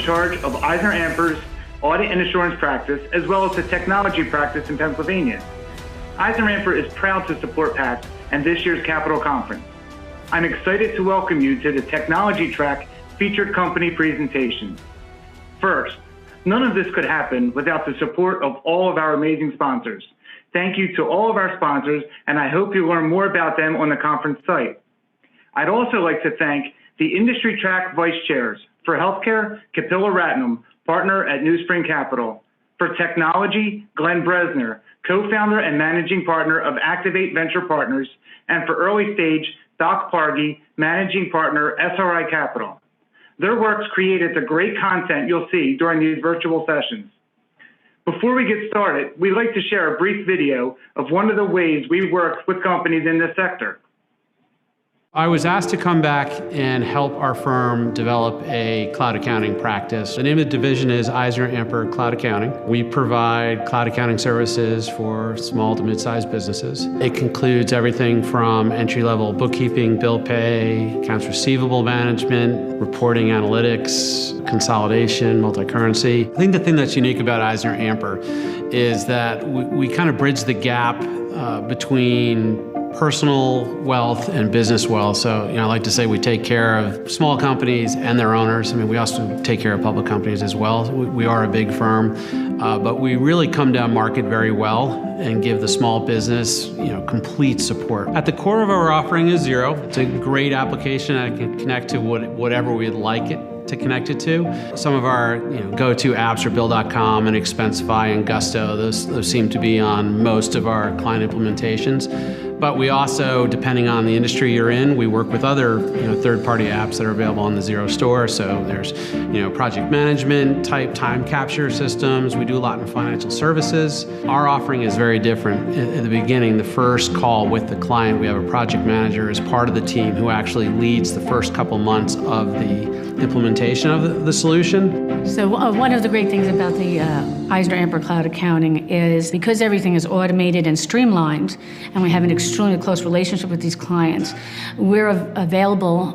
charge of EisnerAmper's audit and assurance practice, as well as the technology practice in Pennsylvania. EisnerAmper is proud to support PACT and this year's Capital Conference. I'm excited to welcome you to the technology track featured company presentation. First, none of this could happen without the support of all of our amazing sponsors. Thank you to all of our sponsors, and I hope you learn more about them on the conference site. I'd also like to thank the industry track vice chairs. For healthcare, Capilla Ratnam, partner at New Spring Capital. For technology, Glenn Bresner, co-founder and managing partner of Activate Venture Partners. And for early stage, Doc Pargi, managing partner, SRI Capital. Their works created the great content you'll see during these virtual sessions. Before we get started, we'd like to share a brief video of one of the ways we work with companies in this sector. I was asked to come back and help our firm develop a cloud accounting practice. The name of the division is EisnerAmper Cloud Accounting. We provide cloud accounting services for small to mid-sized businesses. It includes everything from entry-level bookkeeping, bill pay, accounts receivable management, reporting analytics, consolidation, multi-currency. I think the thing that's unique about EisnerAmper is that we kind of bridge the gap between personal wealth and business wealth. So, I like to say we take care of small companies and their owners. I mean, we also take care of public companies as well. We are a big firm, but we really come down market very well and give the small business, complete support. At the core of our offering is Xero. It's a great application that can connect to whatever we'd like it to connect it to. Some of our go-to apps are Bill.com and Expensify and Gusto. Those seem to be on most of our client implementations. But we also, depending on the industry you're in, we work with other third-party apps that are available on the Xero store. So there's project management type time capture systems. We do a lot in financial services. Our offering is very different. At the beginning, the first call with the client, we have a project manager as part of the team who actually leads the first couple months of the implementation of the solution. So one of the great things about the EisnerAmper Cloud Accounting is because everything is automated and streamlined, and we have an extremely close relationship with these clients, we're available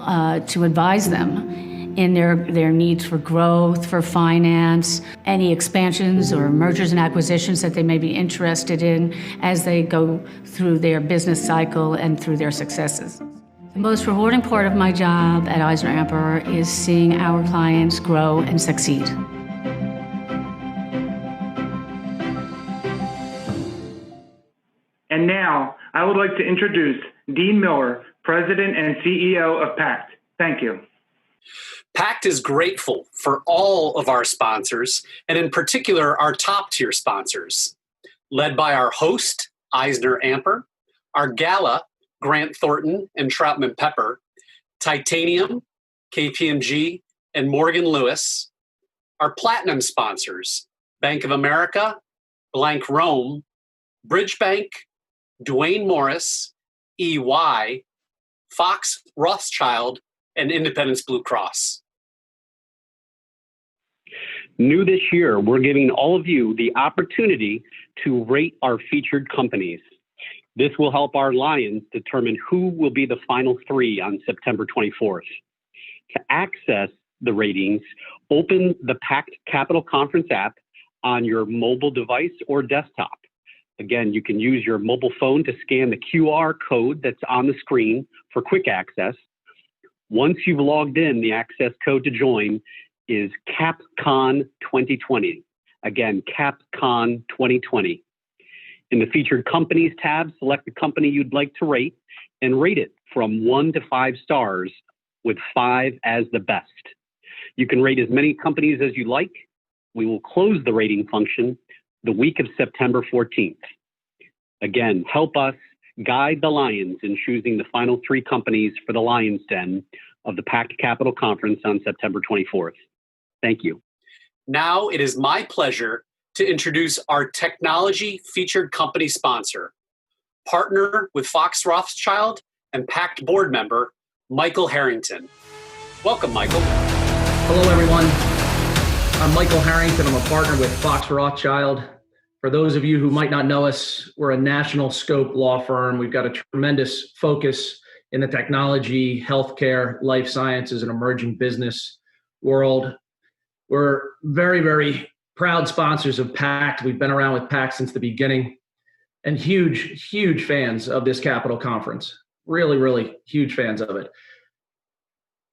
to advise them in their needs for growth, for finance, any expansions or mergers and acquisitions that they may be interested in as they go through their business cycle and through their successes. The most rewarding part of my job at EisnerAmper is seeing our clients grow and succeed. And now, I would like to introduce Dean Miller, President and CEO of PACT. Thank you. PACT is grateful for all of our sponsors, and in particular, our top-tier sponsors, led by our host, EisnerAmper, our gala, Grant Thornton and Troutman Pepper, Titanium, KPMG, and Morgan Lewis, our platinum sponsors, Bank of America, Blank Rome, Bridge Bank, Duane Morris, EY, Fox Rothschild, and Independence Blue Cross. New this year, we're giving all of you the opportunity to rate our featured companies. This will help our Lions determine who will be the final 3 on September 24th. To access the ratings, open the PACT Capital Conference app on your mobile device or desktop. Again, you can use your mobile phone to scan the QR code that's on the screen for quick access. Once you've logged in, the access code to join is CapCon 2020. Again, CapCon 2020. In the Featured Companies tab, select the company you'd like to rate and rate it from 1 to 5 stars, with 5 as the best. You can rate as many companies as you like. We will close the rating function the week of September 14th. Again, help us guide the Lions in choosing the final 3 companies for the Lions Den of the PACT Capital Conference on September 24th. Thank you. Now it is my pleasure to introduce our technology featured company sponsor, partner with Fox Rothschild and PACT board member, Michael Harrington. Welcome, Michael. Hello, everyone. I'm Michael Harrington. I'm a partner with Fox Rothschild. For those of you who might not know us, we're a national scope law firm. We've got a tremendous focus in the technology, healthcare, life sciences, and emerging business world. We're very, very proud sponsors of PACT. We've been around with PACT since the beginning, and huge, huge fans of this Capital Conference. Really, really huge fans of it.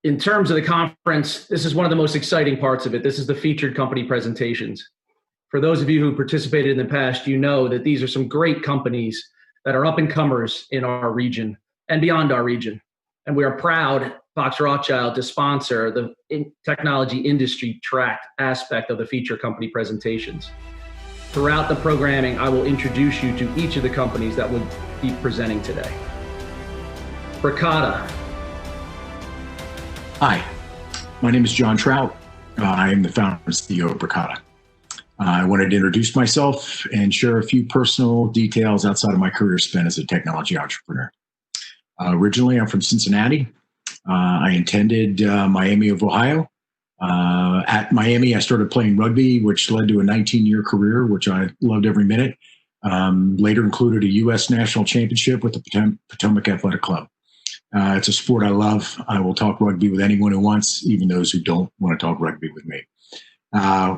In terms of the conference, this is one of the most exciting parts of it. This is the featured company presentations. For those of you who participated in the past, you know that these are some great companies that are up-and-comers in our region and beyond our region. And we are proud, Fox Rothschild, to sponsor the technology industry track aspect of the feature company presentations. Throughout the programming, I will introduce you to each of the companies that will be presenting today. Bricata. Hi, my name is John Trout. I am the founder and CEO of Bricata. I wanted to introduce myself and share a few personal details outside of my career spent as a technology entrepreneur. Originally, I'm from Cincinnati. I attended Miami of Ohio. At Miami, I started playing rugby, which led to a 19-year career, which I loved every minute. Later included a U.S. national championship with the Potomac Athletic Club. It's a sport I love. I will talk rugby with anyone who wants, even those who don't want to talk rugby with me.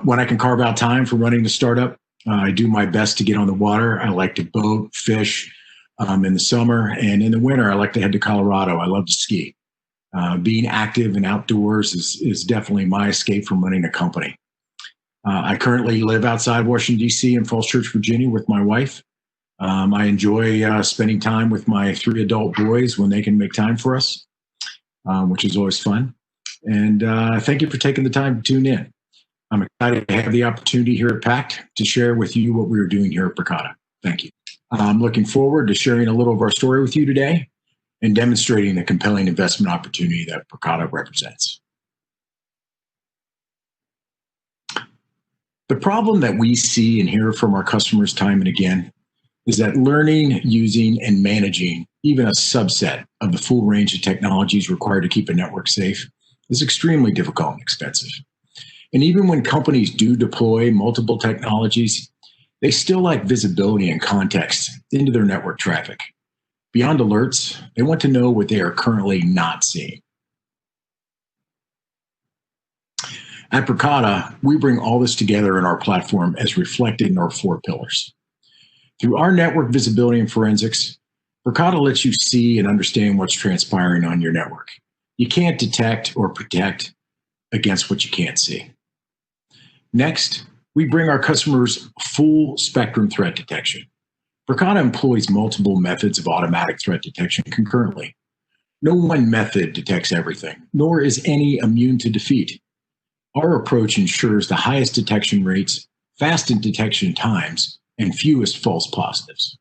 When I can carve out time for running the startup, I do my best to get on the water. I like to boat, fish in the summer, and in the winter, I like to head to Colorado. I love to ski. Being active and outdoors is definitely my escape from running a company. I currently live outside Washington, D.C. in Falls Church, Virginia with my wife. I enjoy spending time with my 3 adult boys when they can make time for us, which is always fun. And thank you for taking the time to tune in. I'm excited to have the opportunity here at PACT to share with you what we are doing here at Bricata. Thank you. I'm looking forward to sharing a little of our story with you today and demonstrating the compelling investment opportunity that Bricata represents. The problem that we see and hear from our customers time and again is that learning, using, and managing even a subset of the full range of technologies required to keep a network safe is extremely difficult and expensive. And even when companies do deploy multiple technologies, they still lack visibility and context into their network traffic. Beyond alerts, they want to know what they are currently not seeing. At Bricata, we bring all this together in our platform as reflected in our 4 pillars. Through our network visibility and forensics, Bricata lets you see and understand what's transpiring on your network. You can't detect or protect against what you can't see. Next, we bring our customers full spectrum threat detection. Bricata employs multiple methods of automatic threat detection concurrently. No one method detects everything, nor is any immune to defeat. Our approach ensures the highest detection rates, fastest detection times, and fewest false positives.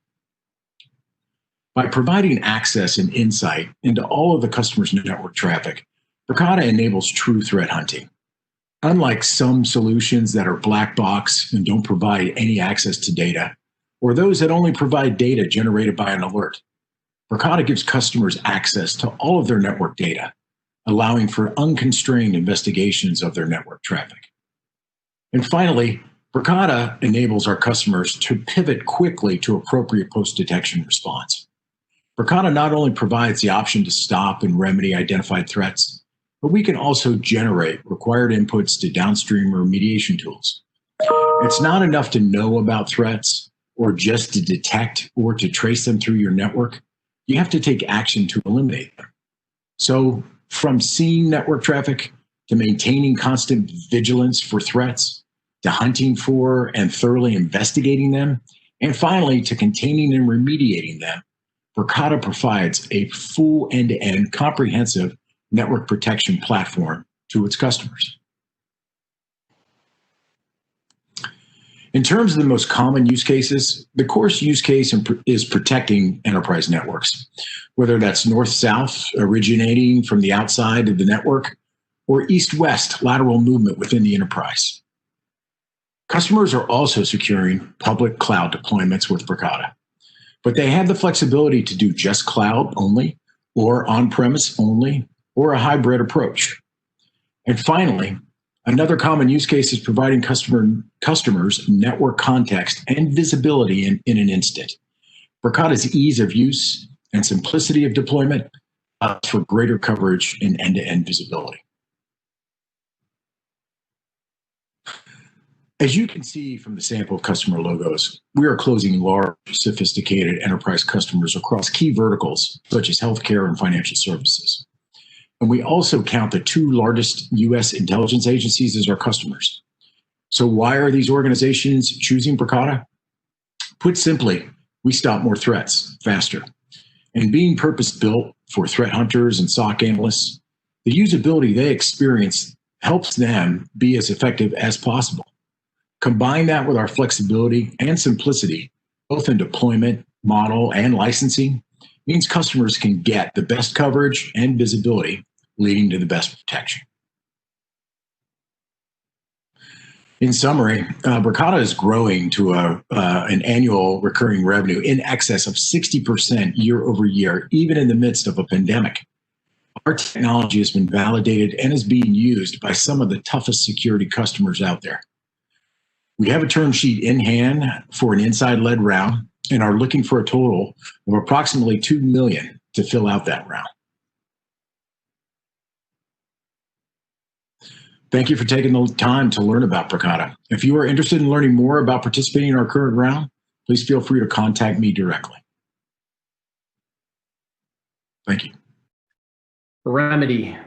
By providing access and insight into all of the customer's network traffic, Bricata enables true threat hunting. Unlike some solutions that are black box and don't provide any access to data, or those that only provide data generated by an alert, Bricata gives customers access to all of their network data, allowing for unconstrained investigations of their network traffic. And finally, Bricata enables our customers to pivot quickly to appropriate post-detection response. Bricata not only provides the option to stop and remedy identified threats, but we can also generate required inputs to downstream remediation tools. It's not enough to know about threats or just to detect or to trace them through your network. You have to take action to eliminate them. So from seeing network traffic to maintaining constant vigilance for threats, to hunting for and thoroughly investigating them, and finally to containing and remediating them, Bricata provides a full end-to-end comprehensive network protection platform to its customers. In terms of the most common use cases, the core use case is protecting enterprise networks, whether that's north-south originating from the outside of the network or east-west lateral movement within the enterprise. Customers are also securing public cloud deployments with Bricata, but they have the flexibility to do just cloud only or on-premise only or a hybrid approach. And finally, another common use case is providing customers network context and visibility in an instant. Bricata's ease of use and simplicity of deployment allows for greater coverage and end-to-end visibility. As you can see from the sample of customer logos, we are closing large, sophisticated enterprise customers across key verticals such as healthcare and financial services. And we also count the 2 largest U.S. intelligence agencies as our customers. So why are these organizations choosing Bricata? Put simply, we stop more threats faster. And being purpose-built for threat hunters and SOC analysts, the usability they experience helps them be as effective as possible. Combine that with our flexibility and simplicity, both in deployment, model, and licensing, means customers can get the best coverage and visibility, leading to the best protection. In summary, Bricata is growing to an annual recurring revenue in excess of 60% year over year, even in the midst of a pandemic. Our technology has been validated and is being used by some of the toughest security customers out there. We have a term sheet in hand for an inside-led round and are looking for a total of approximately $2 million to fill out that round. Thank you for taking the time to learn about Bricata. If you are interested in learning more about participating in our current round, please feel free to contact me directly. Thank you. Rymedi.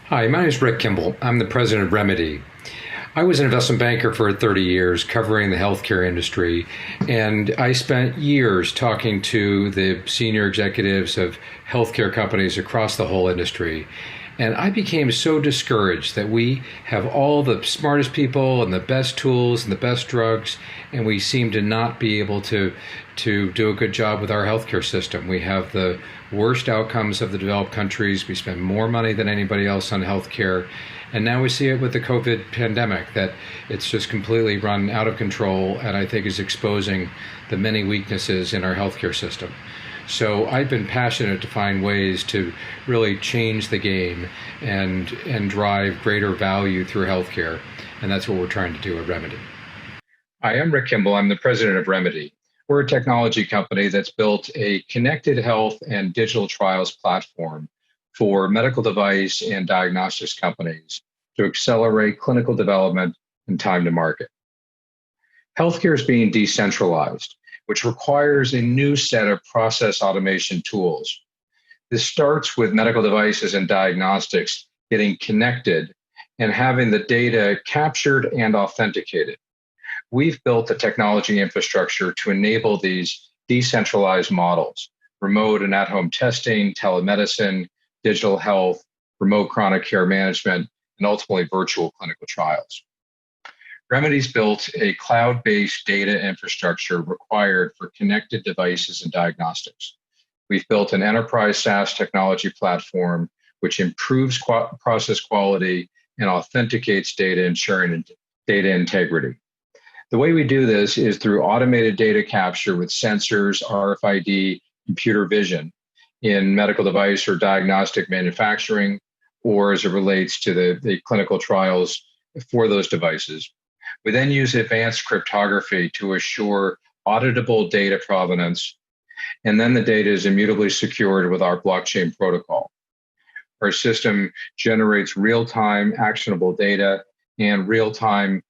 Hi, my name is Rick Kimball. I'm the president of Rymedi. I was an investment banker for 30 years covering the healthcare industry, and I spent years talking to the senior executives of healthcare companies across the whole industry. And I became so discouraged that we have all the smartest people and the best tools and the best drugs, and we seem to not be able to do a good job with our healthcare system. We have the worst outcomes of the developed countries. We spend more money than anybody else on healthcare. And now we see it with the COVID pandemic, that it's just completely run out of control, and I think is exposing the many weaknesses in our healthcare system. So I've been passionate to find ways to really change the game and drive greater value through healthcare, and that's what we're trying to do at Rymedi. Hi, I'm Rick Kimball. I'm the president of Rymedi. We're a technology company that's built a connected health and digital trials platform for medical device and diagnostics companies to accelerate clinical development and time to market. Healthcare is being decentralized, which requires a new set of process automation tools. This starts with medical devices and diagnostics getting connected and having the data captured and authenticated. We've built the technology infrastructure to enable these decentralized models: remote and at-home testing, telemedicine, digital health, remote chronic care management, and ultimately virtual clinical trials. Rymedi's built a cloud-based data infrastructure required for connected devices and diagnostics. We've built an enterprise SaaS technology platform which improves process quality and authenticates data, ensuring data integrity. The way we do this is through automated data capture with sensors, RFID, computer vision in medical device or diagnostic manufacturing, or as it relates to the clinical trials for those devices. We then use advanced cryptography to assure auditable data provenance, and then the data is immutably secured with our blockchain protocol. Our system generates real-time actionable data and real-time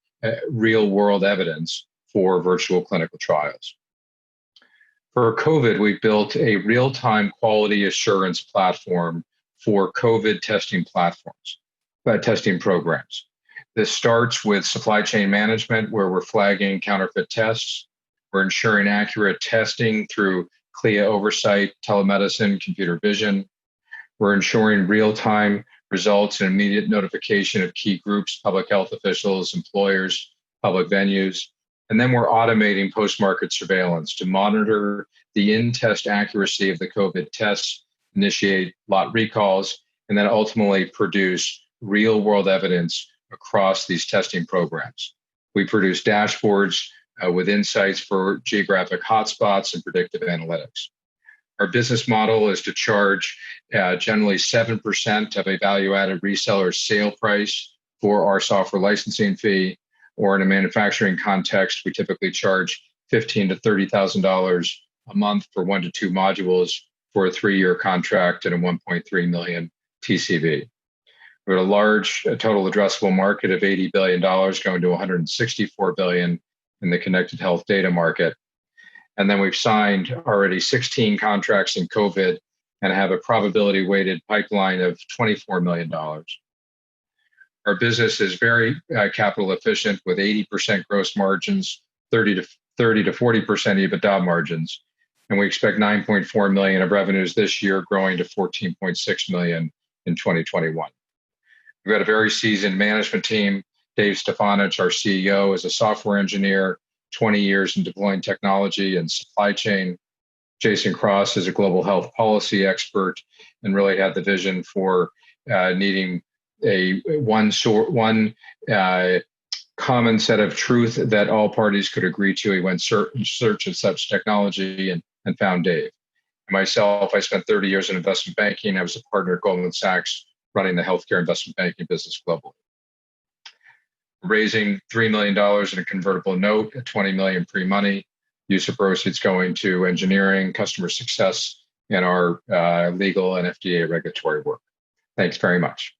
real-world evidence for virtual clinical trials. For COVID, we've built a real-time quality assurance platform for COVID testing programs. This starts with supply chain management, where we're flagging counterfeit tests. We're ensuring accurate testing through CLIA oversight, telemedicine, computer vision. We're ensuring real-time results and immediate notification of key groups, public health officials, employers, public venues. And then we're automating post-market surveillance to monitor the in-test accuracy of the COVID tests, initiate lot recalls, and then ultimately produce real-world evidence across these testing programs. We produce dashboards with insights for geographic hotspots and predictive analytics. Our business model is to charge generally 7% of a value-added reseller's sale price for our software licensing fee, or in a manufacturing context, we typically charge $15,000 to $30,000 a month for 1 to 2 modules for a 3-year contract and a 1.3 million TCV. We have a large total addressable market of $80 billion going to $164 billion in the connected health data market. And then we've signed already 16 contracts in COVID and have a probability weighted pipeline of $24 million. Our business is very capital efficient with 80% gross margins, 30 to 40% EBITDA margins. And we expect 9.4 million of revenues this year, growing to 14.6 million in 2021. We've got a very seasoned management team. Dave Stefanich, our CEO, is a software engineer, 20 years in deploying technology and supply chain. Jason Cross is a global health policy expert and really had the vision for needing a one common set of truth that all parties could agree to. He went in search of such technology and found Dave. Myself, I spent 30 years in investment banking. I was a partner at Goldman Sachs running the healthcare investment banking business globally. Raising $3 million in a convertible note at $20 million pre-money. Use of proceeds going to engineering, customer success, and our legal and FDA regulatory work. Thanks very much.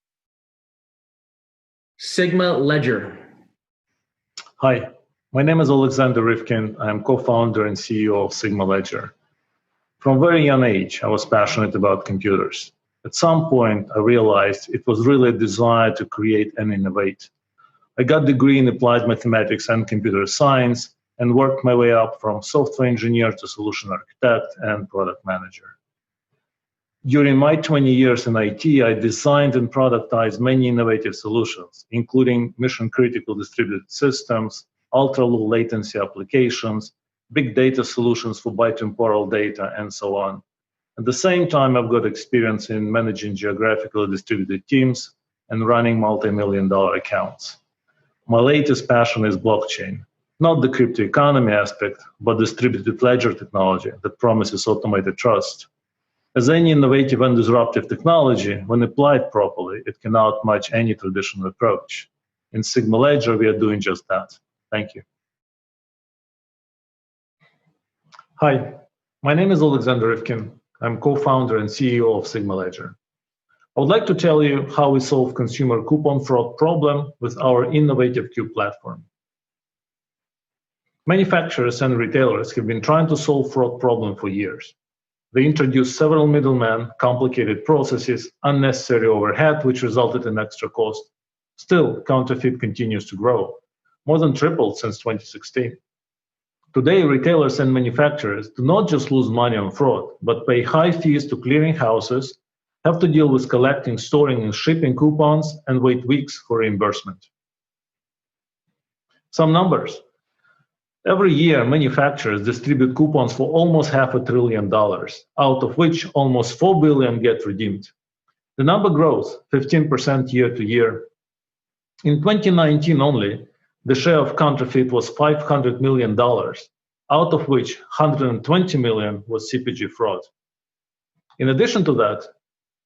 SigmaLedger. Hi, my name is Alexander Rivkin. I'm co-founder and CEO of SigmaLedger. From a very young age, I was passionate about computers. At some point, I realized it was really a desire to create and innovate. I got a degree in applied mathematics and computer science and worked my way up from software engineer to solution architect and product manager. During my 20 years in IT, I designed and productized many innovative solutions, including mission-critical distributed systems, ultra-low latency applications, big data solutions for bitemporal data, and so on. At the same time, I've got experience in managing geographically distributed teams and running multi-million-dollar accounts. My latest passion is blockchain, not the crypto economy aspect, but distributed ledger technology that promises automated trust. As any innovative and disruptive technology, when applied properly, it can outmatch any traditional approach. In SigmaLedger, we are doing just that. Thank you. Hi, my name is Alexander Rivkin. I'm co-founder and CEO of SigmaLedger. I would like to tell you how we solve consumer coupon fraud problem with our innovative Cube platform. Manufacturers and retailers have been trying to solve fraud problem for years. They introduced several middlemen, complicated processes, unnecessary overhead, which resulted in extra cost. Still, counterfeit continues to grow, more than tripled since 2016. Today, retailers and manufacturers do not just lose money on fraud, but pay high fees to clearing houses, have to deal with collecting, storing, and shipping coupons, and wait weeks for reimbursement. Some numbers. Every year, manufacturers distribute coupons for almost $500 billion, out of which almost $4 billion get redeemed. The number grows 15% year to year. In 2019 only, the share of counterfeit was $500 million, out of which $120 million was CPG fraud. In addition to that,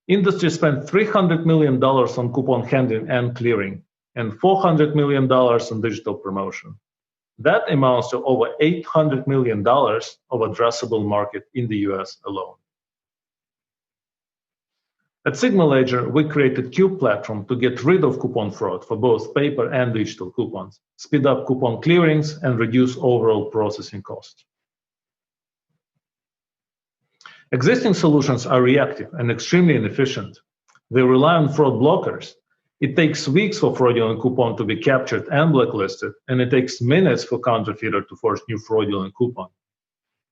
industry spent $300 million on coupon handling and clearing, and $400 million on digital promotion. That amounts to over $800 million of addressable market in the US alone. At SigmaLedger, we created Cube platform to get rid of coupon fraud for both paper and digital coupons, speed up coupon clearings, and reduce overall processing cost. Existing solutions are reactive and extremely inefficient. They rely on fraud blockers. It takes weeks for fraudulent coupon to be captured and blacklisted, and it takes minutes for counterfeiter to force new fraudulent coupon.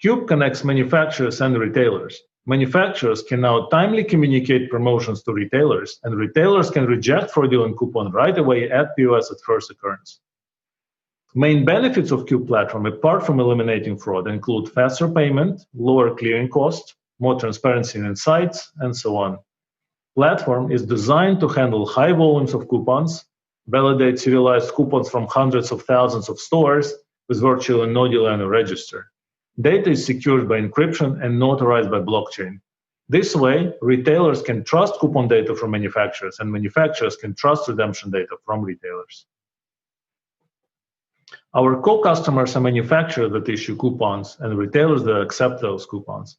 Cube connects manufacturers and retailers. Manufacturers can now timely communicate promotions to retailers, and retailers can reject fraudulent coupon right away at POS at first occurrence. Main benefits of Cube platform, apart from eliminating fraud, include faster payment, lower clearing costs, more transparency and insights, and so on. Platform is designed to handle high volumes of coupons, validate serialized coupons from hundreds of thousands of stores with virtually no delay on a register. Data is secured by encryption and notarized by blockchain. This way, retailers can trust coupon data from manufacturers, and manufacturers can trust redemption data from retailers. Our co-customers are manufacturers that issue coupons and retailers that accept those coupons.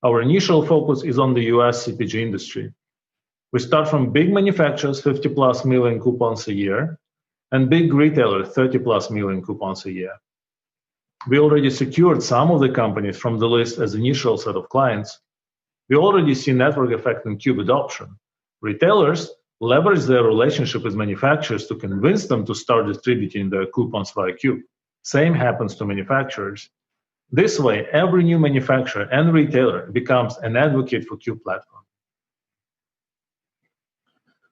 Our initial focus is on the US CPG industry. We start from big manufacturers, 50 plus million coupons a year, and big retailers, 30 plus million coupons a year. We already secured some of the companies from the list as initial set of clients. We already see network effect in Cube adoption. Retailers leverage their relationship with manufacturers to convince them to start distributing their coupons via Cube. Same happens to manufacturers. This way, every new manufacturer and retailer becomes an advocate for Cube platform.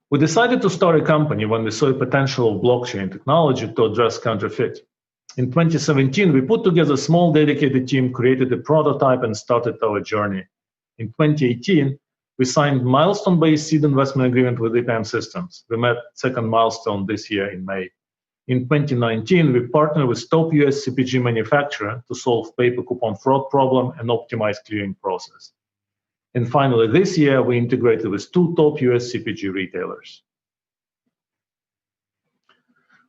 We decided to start a company when we saw a potential of blockchain technology to address counterfeit. In 2017, we put together a small dedicated team, created a prototype, and started our journey. In 2018, we signed milestone-based seed investment agreement with EPAM Systems. We met second milestone this year in May. In 2019, we partnered with top US CPG manufacturer to solve paper coupon fraud problem and optimize clearing process. And finally, this year, we integrated with 2 top US CPG retailers.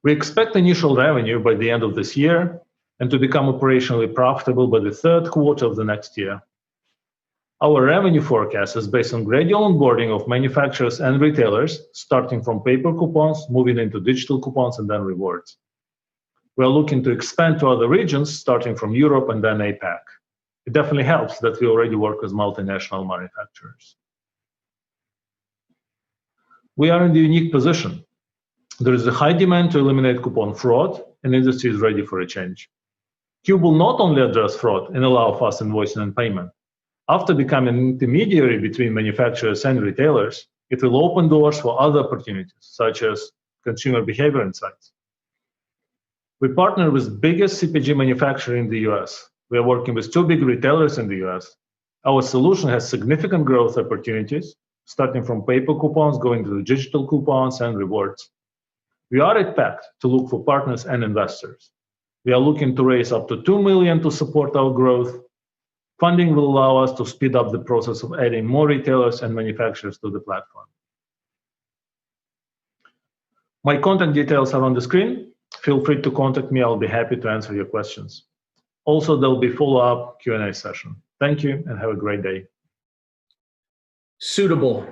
We expect initial revenue by the end of this year and to become operationally profitable by the third quarter of the next year. Our revenue forecast is based on gradual onboarding of manufacturers and retailers, starting from paper coupons, moving into digital coupons, and then rewards. We are looking to expand to other regions, starting from Europe and then APAC. It definitely helps that we already work with multinational manufacturers. We are in the unique position. There is a high demand to eliminate coupon fraud, and industry is ready for a change. Cube will not only address fraud and allow fast invoicing and payment. After becoming an intermediary between manufacturers and retailers, it will open doors for other opportunities, such as consumer behavior insights. We partner with biggest CPG manufacturer in the US. We are working with 2 big retailers in the US. Our solution has significant growth opportunities, starting from paper coupons, going to the digital coupons and rewards. We are at PACT to look for partners and investors. We are looking to raise up to $2 million to support our growth. Funding will allow us to speed up the process of adding more retailers and manufacturers to the platform. My contact details are on the screen. Feel free to contact me. I'll be happy to answer your questions. Also, there'll be follow-up Q&A session. Thank you and have a great day. Suitable.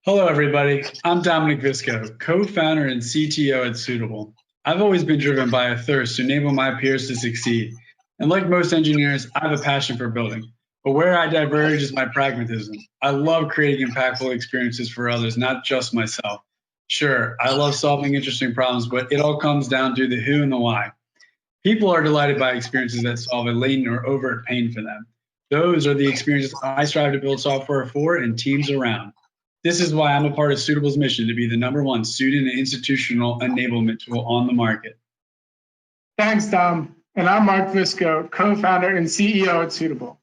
Hello, everybody. I'm Dominic Visco, co-founder and CTO at Suitable. I've always been driven by a thirst to enable my peers to succeed. And like most engineers, I have a passion for building. But where I diverge is my pragmatism. I love creating impactful experiences for others, not just myself. Sure, I love solving interesting problems, but it all comes down to the who and the why. People are delighted by experiences that solve a latent or overt pain for them. Those are the experiences I strive to build software for and teams around. This is why I'm a part of Suitable's mission to be the #1 student and institutional enablement tool on the market. Thanks, Dom. And I'm Mark Visco, co-founder and CEO at Suitable.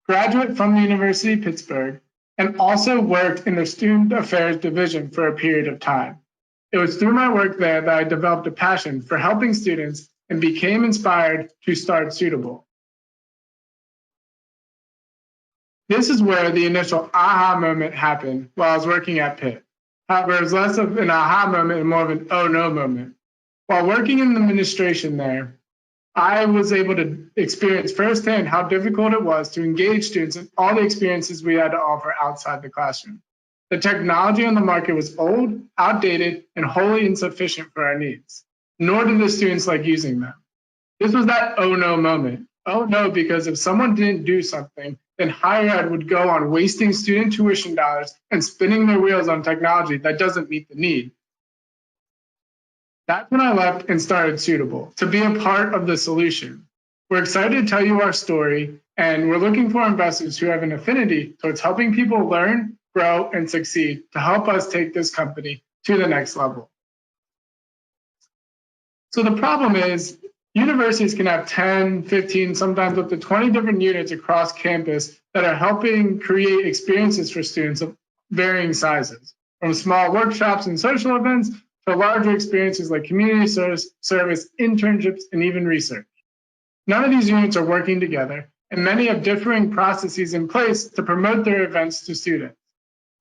Graduate from the University of Pittsburgh, and also worked in the Student Affairs Division for a period of time. It was through my work there that I developed a passion for helping students and became inspired to start Suitable. This is where the initial aha moment happened while I was working at Pitt. However, it was less of an aha moment and more of an oh no moment. While working in administration there, I was able to experience firsthand how difficult it was to engage students in all the experiences we had to offer outside the classroom. The technology on the market was old, outdated, and wholly insufficient for our needs, nor did the students like using them. This was that oh no moment. Oh no, because if someone didn't do something, then higher ed would go on wasting student tuition dollars and spinning their wheels on technology that doesn't meet the need. That's when I left and started Suitable, to be a part of the solution. We're excited to tell you our story, and we're looking for investors who have an affinity towards helping people learn, grow, and succeed to help us take this company to the next level. So the problem is, universities can have 10, 15, sometimes up to 20 different units across campus that are helping create experiences for students of varying sizes, from small workshops and social events to larger experiences like community service, internships, and even research. None of these units are working together, and many have differing processes in place to promote their events to students.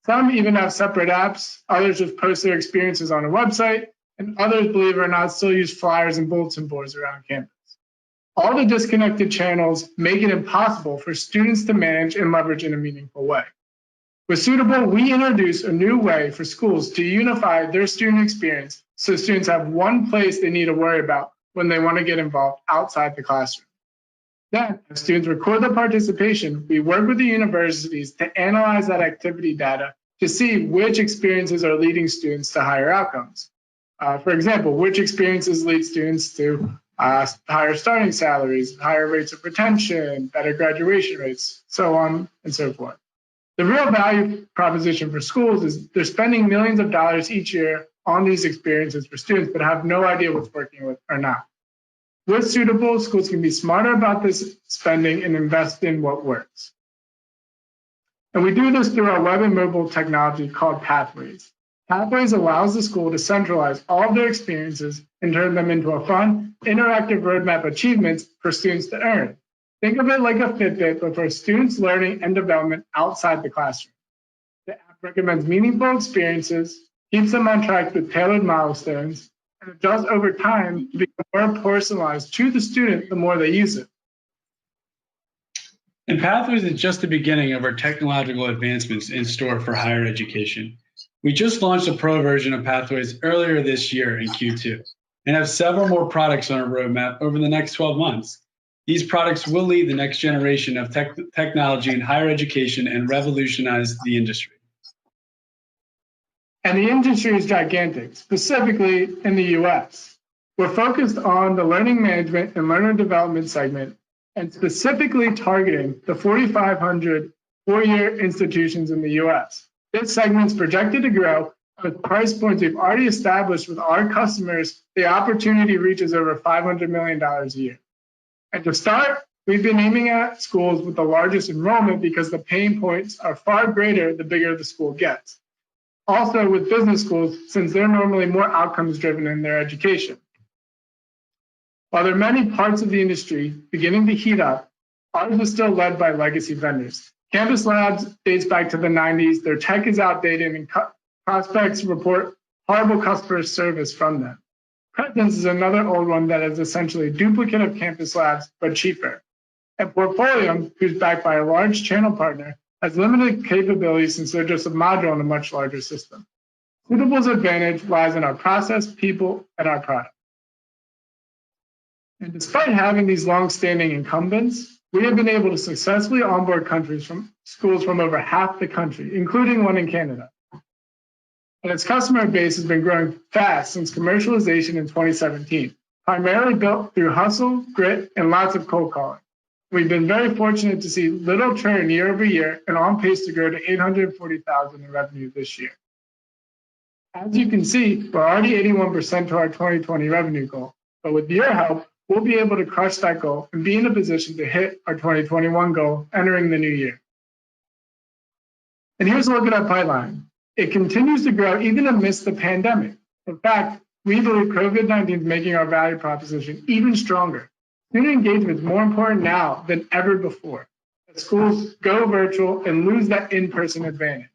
Some even have separate apps, others just post their experiences on a website, and others, believe it or not, still use flyers and bulletin boards around campus. All the disconnected channels make it impossible for students to manage and leverage in a meaningful way. With Suitable, we introduce a new way for schools to unify their student experience so students have one place they need to worry about when they want to get involved outside the classroom. Then, as students record their participation, we work with the universities to analyze that activity data to see which experiences are leading students to higher outcomes. For example, which experiences lead students to higher starting salaries, higher rates of retention, better graduation rates, so on and so forth. The real value proposition for schools is they're spending millions of dollars each year on these experiences for students, but have no idea what's working with or not. With Suitable, schools can be smarter about this spending and invest in what works. And we do this through our web and mobile technology called Pathways. Pathways allows the school to centralize all of their experiences and turn them into a fun, interactive roadmap of achievements for students to earn. Think of it like a Fitbit, but for students' learning and development outside the classroom. The app recommends meaningful experiences, keeps them on track with tailored milestones, and adjusts over time to become more personalized to the student the more they use it. And Pathways is just the beginning of our technological advancements in store for higher education. We just launched a pro version of Pathways earlier this year in Q2 and have several more products on our roadmap over the next 12 months. These products will lead the next generation of technology in higher education and revolutionize the industry. And the industry is gigantic, specifically in the US. We're focused on the learning management and learner development segment, and specifically targeting the 4,500 four-year institutions in the US. This segment's projected to grow. With price points we've already established with our customers, the opportunity reaches over $500 million a year. And to start, we've been aiming at schools with the largest enrollment because the pain points are far greater the bigger the school gets. Also with business schools, since they're normally more outcomes driven in their education. While there are many parts of the industry beginning to heat up, ours is still led by legacy vendors. Campus Labs dates back to the 90s. Their tech is outdated and prospects report horrible customer service from them. Presence is another old one that is essentially a duplicate of Campus Labs, but cheaper. And Portfolio, who's backed by a large channel partner, has limited capabilities since they're just a module in a much larger system. Suitable's advantage lies in our process, people, and our product. And despite having these long-standing incumbents, we have been able to successfully onboard schools from over half the country, including one in Canada. And its customer base has been growing fast since commercialization in 2017, primarily built through hustle, grit, and lots of cold calling. We've been very fortunate to see little churn year over year and on pace to grow to $840,000 in revenue this year. As you can see, we're already 81% to our 2020 revenue goal, but with your help, we'll be able to crush that goal and be in a position to hit our 2021 goal entering the new year. And here's a look at our pipeline. It continues to grow even amidst the pandemic. In fact, we believe COVID-19 is making our value proposition even stronger. Student engagement is more important now than ever before, as schools go virtual and lose that in-person advantage.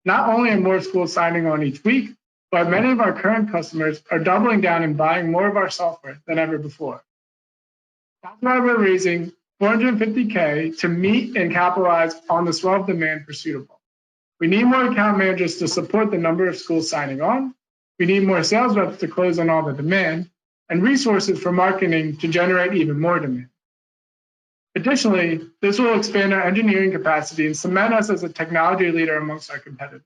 Not only are more schools signing on each week, but many of our current customers are doubling down and buying more of our software than ever before. That's why we're raising $450K to meet and capitalize on the swell of demand for Suitable. We need more account managers to support the number of schools signing on. We need more sales reps to close on all the demand, and resources for marketing to generate even more demand. Additionally, this will expand our engineering capacity and cement us as a technology leader amongst our competitors.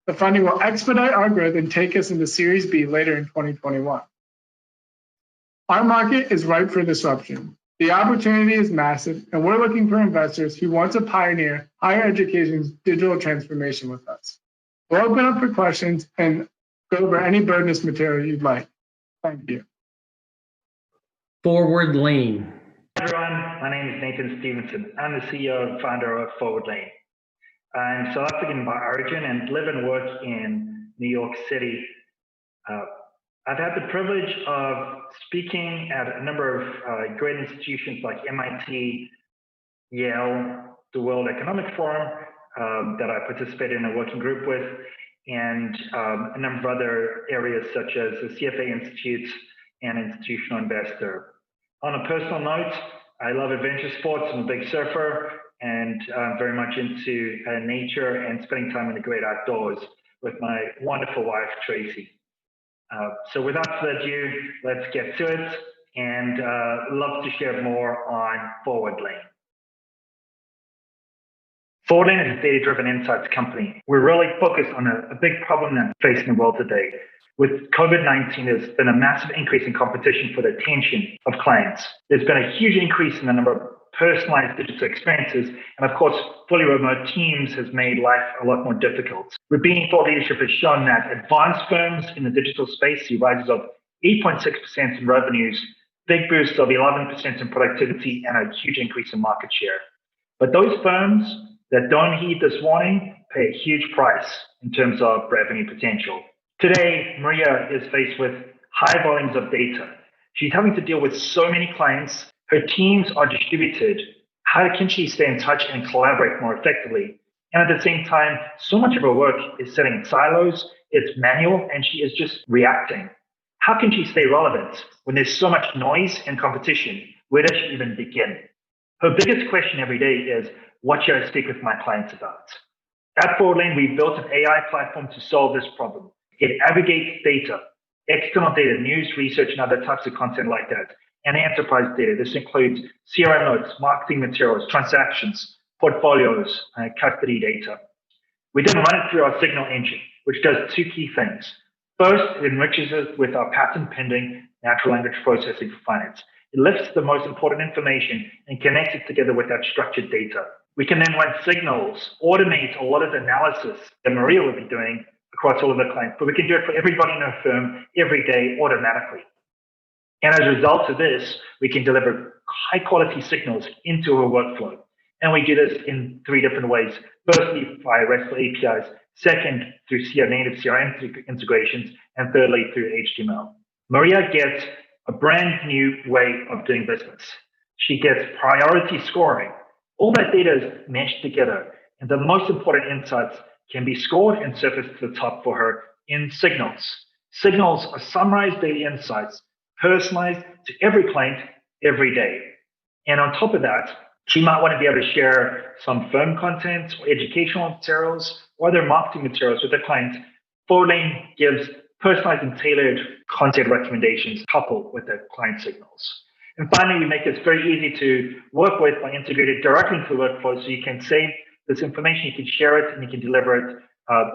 The funding will expedite our growth and take us into Series B later in 2021. Our market is ripe for disruption. The opportunity is massive, and we're looking for investors who want to pioneer higher education's digital transformation with us. We'll open up for questions and go over any bonus material you'd like. Thank you. ForwardLane. Hi everyone, my name is Nathan Stevenson. I'm the CEO and founder of ForwardLane. I'm South African by origin and live and work in New York City. I've had the privilege of speaking at a number of great institutions like MIT, Yale, the World Economic Forum that I participated in a working group with, and a number of other areas such as the CFA Institute and Institutional Investor. On a personal note, I love adventure sports. I'm a big surfer, and very much into nature and spending time in the great outdoors with my wonderful wife, Tracy. So without further ado, let's get to it, and love to share more on ForwardLane. ForwardLane is a data-driven insights company. We're really focused on a big problem that's facing the world today. With COVID-19, there's been a massive increase in competition for the attention of clients. There's been a huge increase in the number of personalized digital experiences, and of course, fully remote teams has made life a lot more difficult. Rimedi thought leadership has shown that advanced firms in the digital space see rises of 8.6% in revenues, big boosts of 11% in productivity, and a huge increase in market share. But those firms that don't heed this warning pay a huge price in terms of revenue potential. Today, Maria is faced with high volumes of data. She's having to deal with so many clients. Her teams are distributed. How can she stay in touch and collaborate more effectively? And at the same time, so much of her work is sitting in silos, it's manual, and she is just reacting. How can she stay relevant when there's so much noise and competition? Where does she even begin? Her biggest question every day is, what should I speak with my clients about? At ForwardLane, we built an AI platform to solve this problem. It aggregates data, external data, news, research, and other types of content like that, and enterprise data. This includes CRM notes, marketing materials, transactions, portfolios, and custody data. We then run it through our Signal engine, which does two key things. First, it enriches it with our patent-pending natural language processing for finance. It lifts the most important information and connects it together with that structured data. We can then run signals, automate a lot of the analysis that Maria will be doing across all of the clients, but we can do it for everybody in our firm every day automatically. And as a result of this, we can deliver high-quality signals into our workflow. And we do this in three different ways. Firstly, via RESTful APIs. Second, through native CRM integrations. And thirdly, through HTML. Maria gets a brand new way of doing business. She gets priority scoring. All that data is meshed together, and the most important insights can be scored and surfaced to the top for her in signals. Signals are summarized daily insights, personalized to every client every day. And on top of that, she might want to be able to share some firm content or educational materials or other marketing materials with the client. ForwardLane gives personalized and tailored content recommendations coupled with the client signals. And finally, we make this very easy to work with by integrated directly into the workflow, so you can save this information, you can share it, and you can deliver it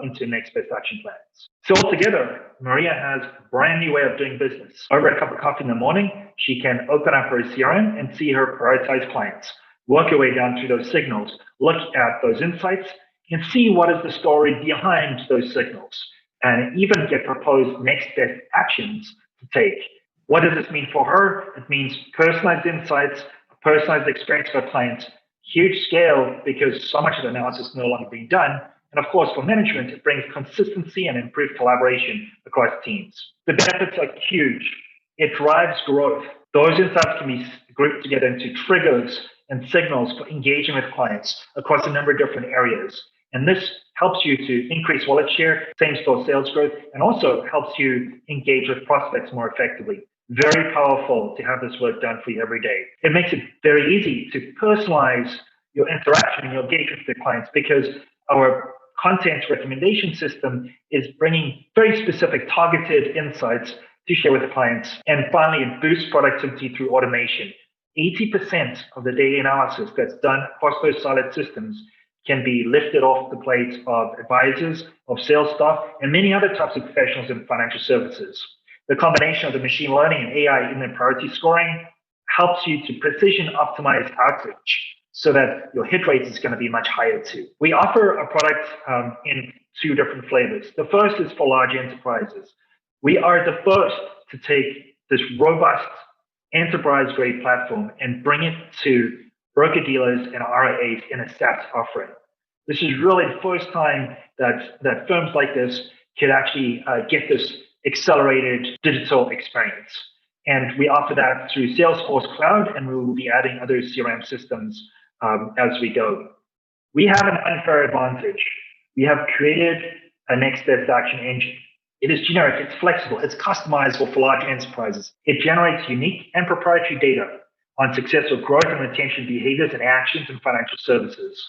into next best action plans. So altogether, Maria has a brand new way of doing business. Over a cup of coffee in the morning, she can open up her CRM and see her prioritized clients, work her way down through those signals, look at those insights, and see what is the story behind those signals, and even get proposed next best actions to take. What does this mean for her? It means personalized insights, personalized experience for clients, huge scale because so much of the analysis is no longer being done. And of course, for management, it brings consistency and improved collaboration across teams. The benefits are huge. It drives growth. Those insights can be grouped together into triggers and signals for engaging with clients across a number of different areas. And this helps you to increase wallet share, same-store sales growth, and also helps you engage with prospects more effectively. Very powerful to have this work done for you every day. It makes it very easy to personalize your interaction and your engagement with the clients because our content recommendation system is bringing very specific targeted insights to share with the clients. And finally, it boosts productivity through automation. 80% of the data analysis that's done across those siloed systems can be lifted off the plate of advisors, of sales staff, and many other types of professionals in financial services. The combination of the machine learning and AI in the priority scoring helps you to precision optimize outreach so that your hit rate is going to be much higher too. We offer a product in two different flavors. The first is for large enterprises. We are the first to take this robust enterprise-grade platform and bring it to broker-dealers and RIAs in a SaaS offering. This is really the first time that firms like this could actually get this accelerated digital experience. And we offer that through Salesforce Cloud, and we will be adding other CRM systems as we go. We have an unfair advantage. We have created a next best action engine. It is generic, it's flexible, it's customizable for large enterprises. It generates unique and proprietary data on successful growth and retention behaviors and actions in financial services.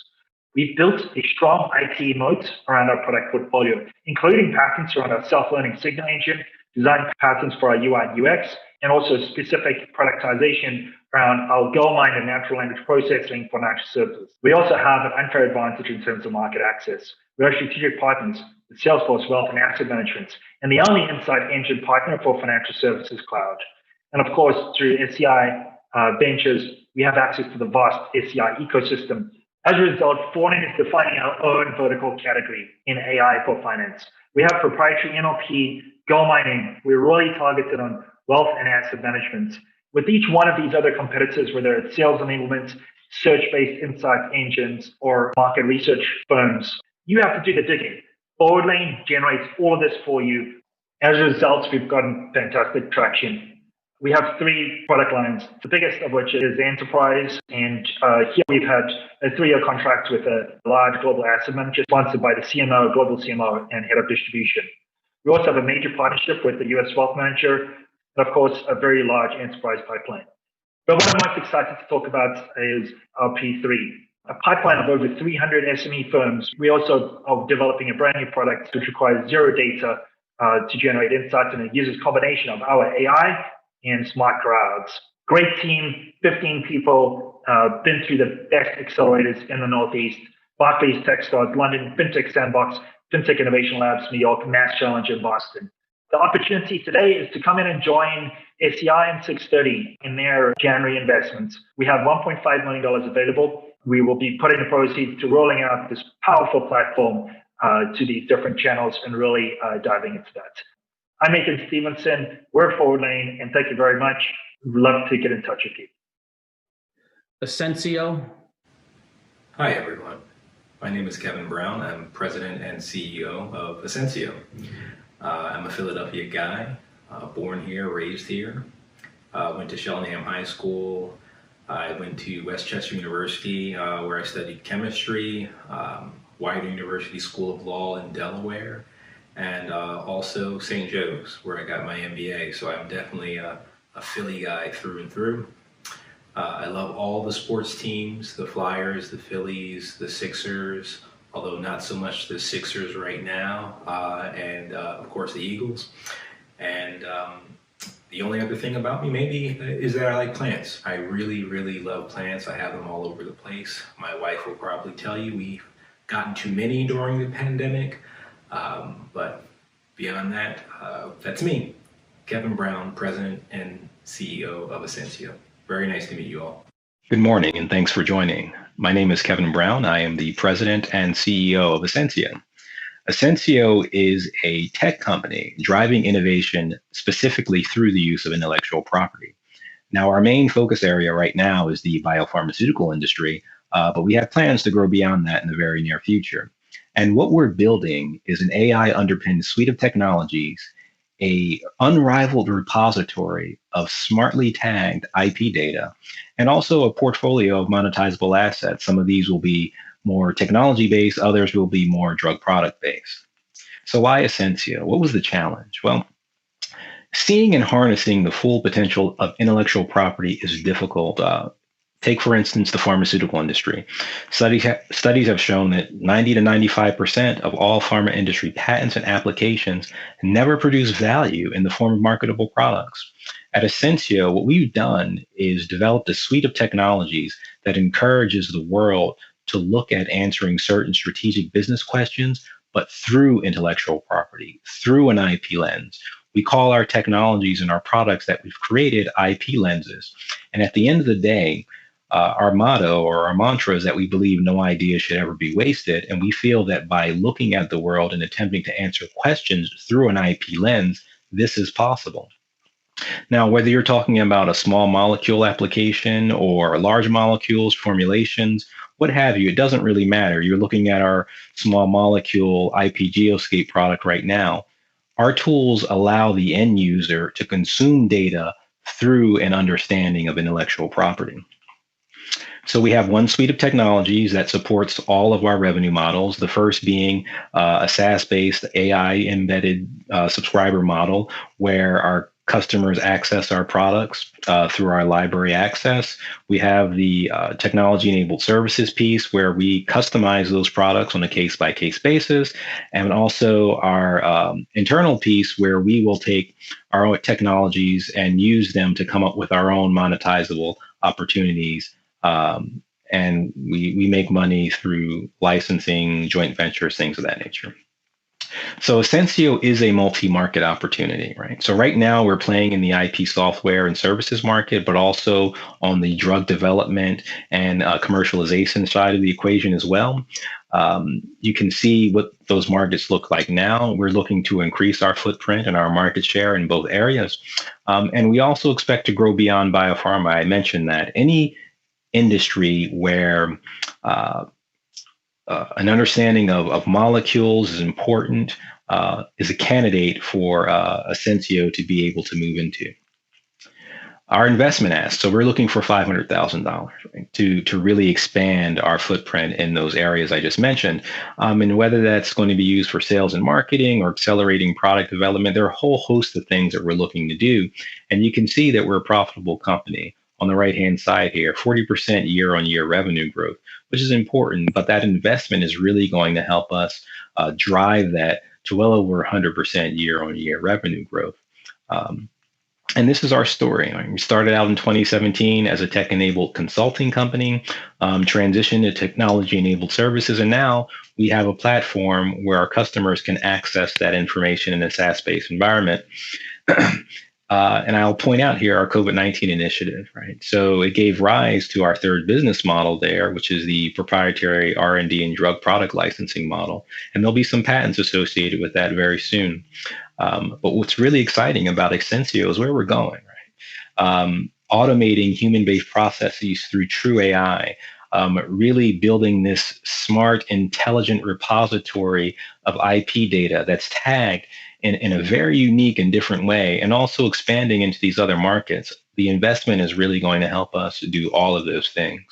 We've built a strong IT moat around our product portfolio, including patents around our self-learning Signal engine, design patents for our UI and UX, and also specific productization around our goldmine and natural language processing for financial services. We also have an unfair advantage in terms of market access. We are strategic partners with Salesforce Wealth and Asset Management, and the only inside engine partner for financial services cloud. And of course, through SCI Ventures, we have access to the vast SCI ecosystem. As a result, ForwardLane is defining our own vertical category in AI for finance. We have proprietary NLP, gold mining. We're really targeted on wealth and asset management. With each one of these other competitors, whether it's sales enablement, search-based insight engines, or market research firms, you have to do the digging. ForwardLane generates all of this for you. As a result, we've gotten fantastic traction. We have 3 product lines, the biggest of which is Enterprise. And here we've had a 3-year contract with a large global asset manager sponsored by the CMO, global CMO, and head of distribution. We also have a major partnership with the US wealth manager, and of course, a very large enterprise pipeline. But what I'm most excited to talk about is our P3, a pipeline of over 300 SME firms. We also are developing a brand new product which requires zero data to generate insights, and it uses a combination of our AI and smart crowds. Great team, 15 people, been through the best accelerators in the Northeast, Barclays, Techstars, London, FinTech Sandbox, FinTech Innovation Labs, New York, Mass Challenge in Boston. The opportunity today is to come in and join SCI and 630 in their January investments. We have $1.5 million available. We will be putting the proceeds to rolling out this powerful platform to these different channels and really diving into that. I'm Nathan Stevenson. We're ForwardLane, and thank you very much. We'd love to get in touch with you. Accencio. Hi, everyone. My name is Kevin Brown. I'm president and CEO of Accencio. I'm a Philadelphia guy, born here, raised here. Went to Cheltenham High School. I went to Westchester University, where I studied chemistry, Wider University School of Law in Delaware, and also St. Joe's, where I got my MBA. So I'm definitely a Philly guy through and through. I love all the sports teams, the Flyers, the Phillies, the Sixers, although not so much the Sixers right now, and of course the Eagles. And the only other thing about me maybe is that I like plants. I really, really love plants. I have them all over the place. My wife will probably tell you we've gotten too many during the pandemic. But beyond that, that's me, Kevin Brown, President and CEO of Accencio. Very nice to meet you all. Good morning, and thanks for joining. My name is Kevin Brown. I am the President and CEO of Accencio. Accencio is a tech company driving innovation specifically through the use of intellectual property. Now, our main focus area right now is the biopharmaceutical industry, but we have plans to grow beyond that in the very near future. And what we're building is an AI-underpinned suite of technologies, a unrivaled repository of smartly tagged IP data, and also a portfolio of monetizable assets. Some of these will be more technology-based, others will be more drug product-based. So why Accencio? What was the challenge? Well, seeing and harnessing the full potential of intellectual property is difficult. Take, for instance, the pharmaceutical industry. Studies have shown that 90 to 95% of all pharma industry patents and applications never produce value in the form of marketable products. At Accencio, what we've done is developed a suite of technologies that encourages the world to look at answering certain strategic business questions, but through intellectual property, through an IP lens. We call our technologies and our products that we've created IP lenses. And at the end of the day, our motto or our mantra is that we believe no idea should ever be wasted. And we feel that by looking at the world and attempting to answer questions through an IP lens, this is possible. Now, whether you're talking about a small molecule application or large molecules, formulations, what have you, it doesn't really matter. You're looking at our small molecule IP Geoscape product right now. Our tools allow the end user to consume data through an understanding of intellectual property. So we have one suite of technologies that supports all of our revenue models. The first being a SaaS-based AI embedded subscriber model, where our customers access our products through our library access. We have the technology-enabled services piece where we customize those products on a case-by-case basis, and also our internal piece where we will take our own technologies and use them to come up with our own monetizable opportunities. And we make money through licensing, joint ventures, things of that nature. So Accencio is a multi-market opportunity, right? So right now we're playing in the IP software and services market, but also on the drug development and commercialization side of the equation as well. You can see what those markets look like now. We're looking to increase our footprint and our market share in both areas. And we also expect to grow beyond biopharma. I mentioned that any industry where an understanding of molecules is important, is a candidate for Accencio to be able to move into. Our investment ask, so we're looking for $500,000, right, to really expand our footprint in those areas I just mentioned. And whether that's going to be used for sales and marketing or accelerating product development, there are a whole host of things that we're looking to do. And you can see that we're a profitable company. On the right-hand side here, 40% year-on-year revenue growth, which is important, but that investment is really going to help us drive that to well over 100% year-on-year revenue growth. And this is our story. We started out in 2017 as a tech-enabled consulting company, transitioned to technology-enabled services, and now we have a platform where our customers can access that information in a SaaS-based environment. And I'll point out here our COVID-19 initiative, right? So it gave rise to our third business model there, which is the proprietary R&D and drug product licensing model. And there'll be some patents associated with that very soon. But what's really exciting about Accencio is where we're going, right? Automating human-based processes through true AI, really building this smart, intelligent repository of IP data that's tagged in a very unique and different way, and also expanding into these other markets. The investment is really going to help us do all of those things.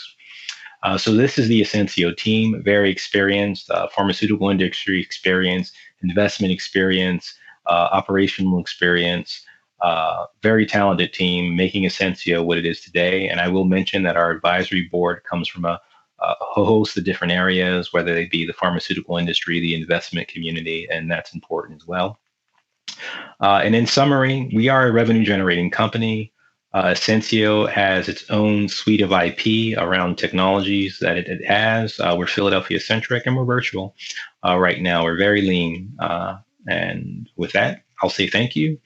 So this is the Accencio team, very experienced, pharmaceutical industry experience, investment experience, operational experience, very talented team making Accencio what it is today. And I will mention that our advisory board comes from a host of different areas, whether they be the pharmaceutical industry, the investment community, and that's important as well. And in summary, we are a revenue generating company. Accencio has its own suite of IP around technologies that it has. We're Philadelphia centric and we're virtual right now. We're very lean. And with that, I'll say thank you.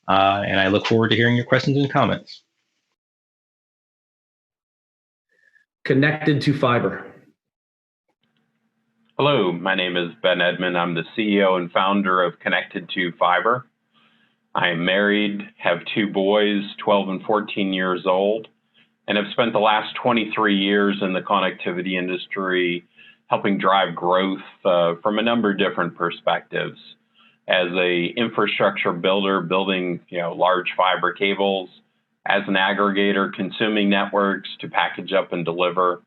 And I look forward to hearing your questions and comments. Connected to fiber. Hello, my name is Ben Edmond. I'm the CEO and founder of Connected to Fiber. I am married, have two boys, 12 and 14 years old, and have spent the last 23 years in the connectivity industry helping drive growth from a number of different perspectives. As an infrastructure builder, building large fiber cables, as an aggregator, consuming networks to package up and deliver,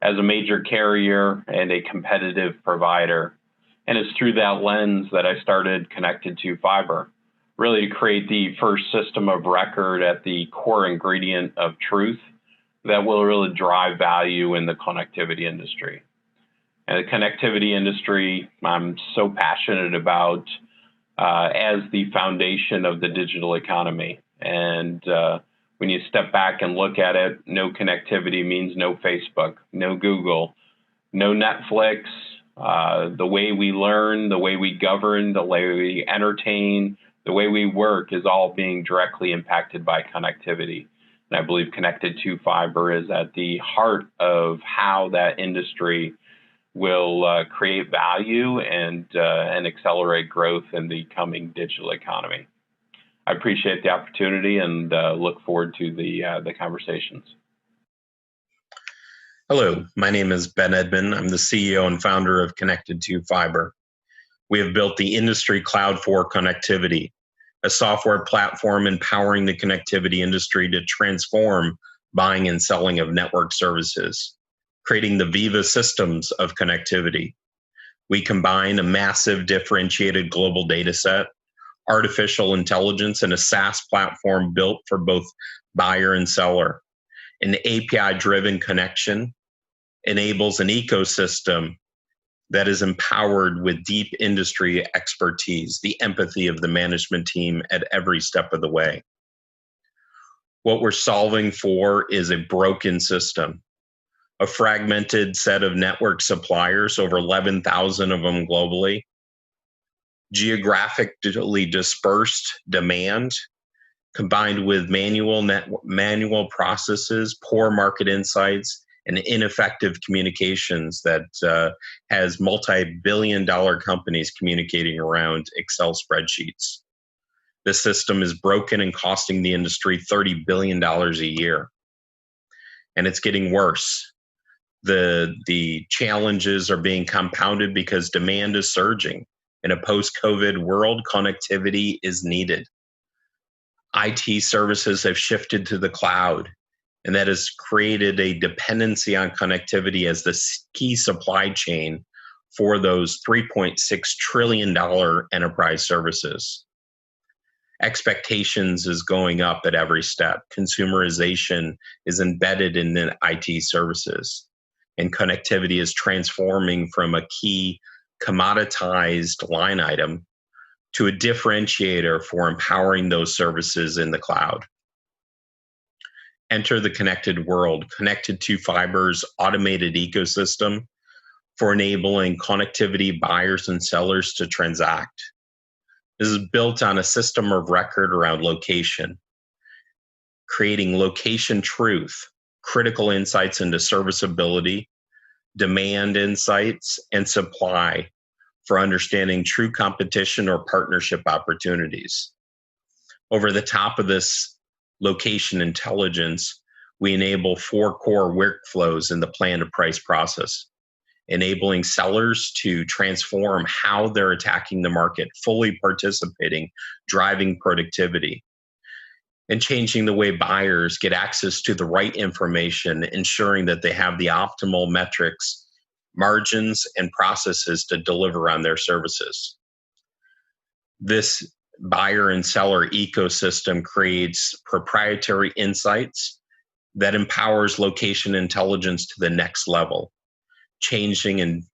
as a major carrier and a competitive provider. And it's through that lens that I started Connected to Fiber, really to create the first system of record at the core ingredient of truth that will really drive value in the connectivity industry. And the connectivity industry, I'm so passionate about as the foundation of the digital economy. And when you step back and look at it, no connectivity means no Facebook, no Google, no Netflix. The way we learn, the way we govern, the way we entertain, the way we work is all being directly impacted by connectivity. And I believe Connected to Fiber is at the heart of how that industry will create value and accelerate growth in the coming digital economy. I appreciate the opportunity and look forward to the conversations. Hello, my name is Ben Edmond. I'm the CEO and founder of Connected to Fiber. We have built the industry cloud for connectivity, a software platform empowering the connectivity industry to transform buying and selling of network services, creating the Viva systems of connectivity. We combine a massive differentiated global data set artificial intelligence, and a SaaS platform built for both buyer and seller. An API-driven connection enables an ecosystem that is empowered with deep industry expertise, the empathy of the management team at every step of the way. What we're solving for is a broken system, a fragmented set of network suppliers, over 11,000 of them globally, geographically dispersed demand, combined with manual processes, poor market insights, and ineffective communications that has multi-billion-dollar companies communicating around Excel spreadsheets. The system is broken and costing the industry $30 billion a year. And it's getting worse. The challenges are being compounded because demand is surging. In a post-COVID world, connectivity is needed. IT services have shifted to the cloud, and that has created a dependency on connectivity as the key supply chain for those $3.6 trillion enterprise services. Expectations is going up at every step. Consumerization is embedded in the IT services, and connectivity is transforming from a key commoditized line item to a differentiator for empowering those services in the cloud. Enter the connected world, connected to Fiber's automated ecosystem for enabling connectivity buyers and sellers to transact. This is built on a system of record around location, creating location truth, critical insights into serviceability, demand insights, and supply for understanding true competition or partnership opportunities. Over the top of this location intelligence, we enable 4 core workflows in the plan to price process, enabling sellers to transform how they're attacking the market, fully participating, driving productivity, and changing the way buyers get access to the right information, ensuring that they have the optimal metrics, margins, and processes to deliver on their services. This buyer and seller ecosystem creates proprietary insights that empowers location intelligence to the next level, changing and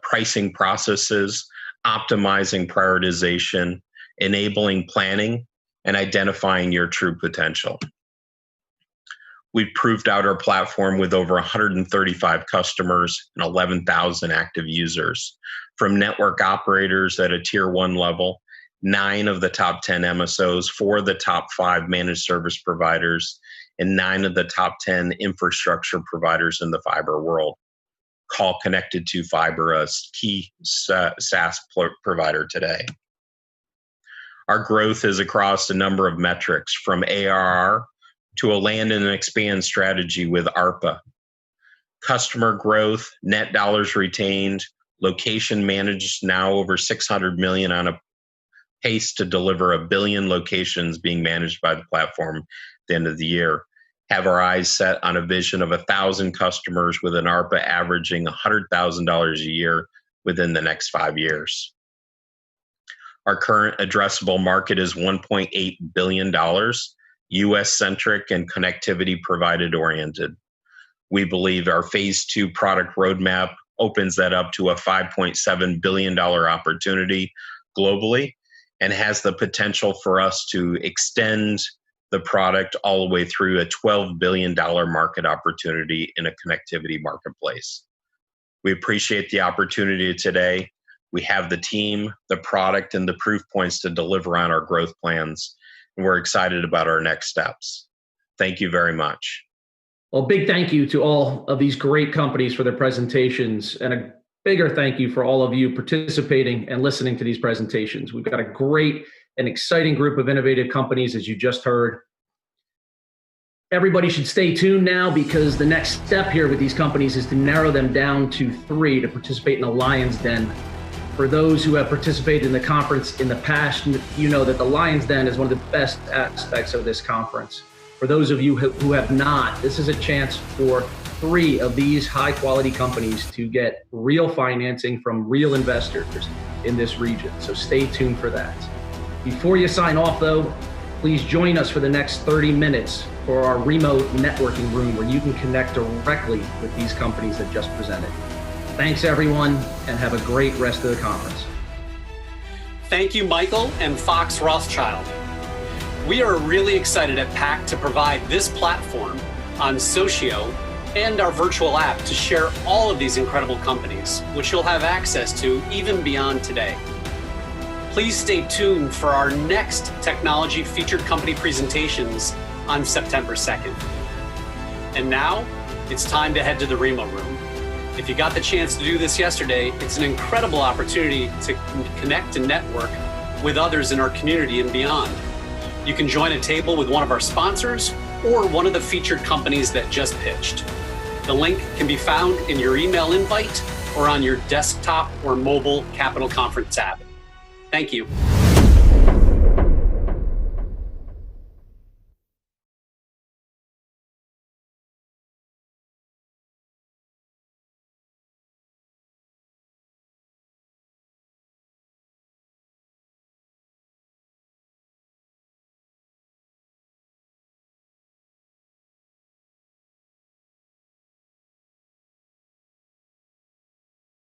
pricing processes, optimizing prioritization, enabling planning, and identifying your true potential. We've proved out our platform with over 135 customers and 11,000 active users, from network operators at a tier 1 level, 9 of the top 10 MSOs, 4 of the top 5 managed service providers, and 9 of the top 10 infrastructure providers in the fiber world. Call Connected to Fiber a key SaaS provider today. Our growth is across a number of metrics, from ARR to a land and expand strategy with ARPA. Customer growth, net dollars retained, location managed, now over 600 million, on a pace to deliver 1 billion locations being managed by the platform at the end of the year. Have our eyes set on a vision of 1,000 customers with an ARPA averaging $100,000 a year within the next 5 years. Our current addressable market is $1.8 billion, US-centric and connectivity provided oriented. We believe our phase 2 product roadmap opens that up to a $5.7 billion opportunity globally, and has the potential for us to extend the product all the way through a $12 billion market opportunity in a connectivity marketplace. We appreciate the opportunity today. We have the team, the product, and the proof points to deliver on our growth plans, and we're excited about our next steps. Thank you very much. Well, big thank you to all of these great companies for their presentations, and a bigger thank you for all of you participating and listening to these presentations. We've got a great and exciting group of innovative companies, as you just heard. Everybody should stay tuned now, because the next step here with these companies is to narrow them down to 3 to participate in the Lion's Den. For those who have participated in the conference in the past, you know that the Lion's Den is one of the best aspects of this conference. For those of you who have not, this is a chance for 3 of these high-quality companies to get real financing from real investors in this region. So stay tuned for that. Before you sign off though, please join us for the next 30 minutes for our remote networking room where you can connect directly with these companies that just presented. Thanks everyone, and have a great rest of the conference. Thank you, Michael and Fox Rothschild. We are really excited at PACT to provide this platform on Socio and our virtual app to share all of these incredible companies, which you'll have access to even beyond today. Please stay tuned for our next technology featured company presentations on September 2nd. And now it's time to head to the Remo room. If you got the chance to do this yesterday, it's an incredible opportunity to connect and network with others in our community and beyond. You can join a table with one of our sponsors or one of the featured companies that just pitched. The link can be found in your email invite or on your desktop or mobile Capital Conference app. Thank you.